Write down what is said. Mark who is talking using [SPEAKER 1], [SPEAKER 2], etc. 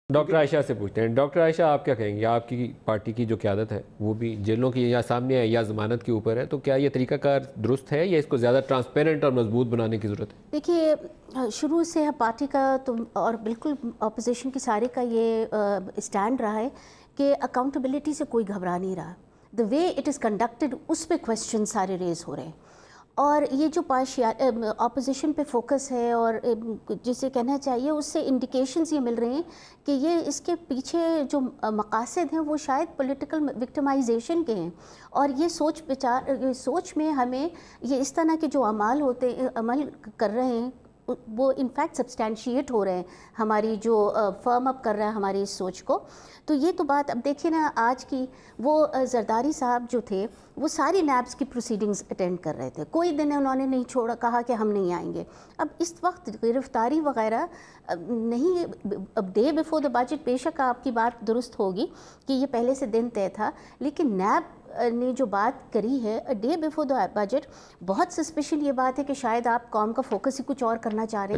[SPEAKER 1] Doctor عائشہ سے پوچھتے ہیں. ڈاکٹر عائشہ آپ کیا کہیں گے؟ آپ کی پارٹی کی جو قیادت ہے وہ بھی جیلوں کی یا سامنے ہے یا ضمانت کے اوپر ہے, تو کیا یہ طریقہ کار درست ہے یا اس کو زیادہ ٹرانسپیرنٹ اور مضبوط بنانے کی ضرورت ہے؟
[SPEAKER 2] دیکھیے, شروع سے پارٹی کا تو اور بالکل اپوزیشن کی سارے کا یہ اسٹینڈ رہا ہے کہ اکاؤنٹیبلٹی سے کوئی گھبرا نہیں رہا. دا وے اٹ از کنڈکٹڈ اس پہ کویسچن سارے ریز ہو رہے ہیں, اور یہ جو اپوزیشن پہ فوکس ہے اور جسے کہنا چاہیے اس سے انڈیکیشنز یہ مل رہے ہیں کہ یہ اس کے پیچھے جو مقاصد ہیں وہ شاید پولیٹیکل وکٹمائزیشن کے ہیں, اور یہ سوچ میں ہمیں یہ اس طرح کے جو عمل کر رہے ہیں وہ انفیکٹ سبسٹینشیٹ ہو رہے ہیں, ہماری جو فرم اپ کر رہا ہے ہماری اس سوچ کو. تو یہ تو بات اب دیکھیں نا, آج کی وہ زرداری صاحب جو تھے وہ ساری نیبس کی پروسیڈنگز اٹینڈ کر رہے تھے, کوئی دن انہوں نے نہیں چھوڑا, کہا کہ ہم نہیں آئیں گے. اب اس وقت گرفتاری وغیرہ نہیں, اب ڈے بیفور دا بجٹ بے شک آپ کی بات درست ہوگی کہ یہ پہلے سے دن طے تھا, لیکن نیب نے جو بات کری ہے ڈے بیفور دا بجٹ, بہت سسپیشن یہ بات ہے کہ شاید آپ قوم کا فوکس ہی کچھ اور کرنا چاہ رہے ہیں.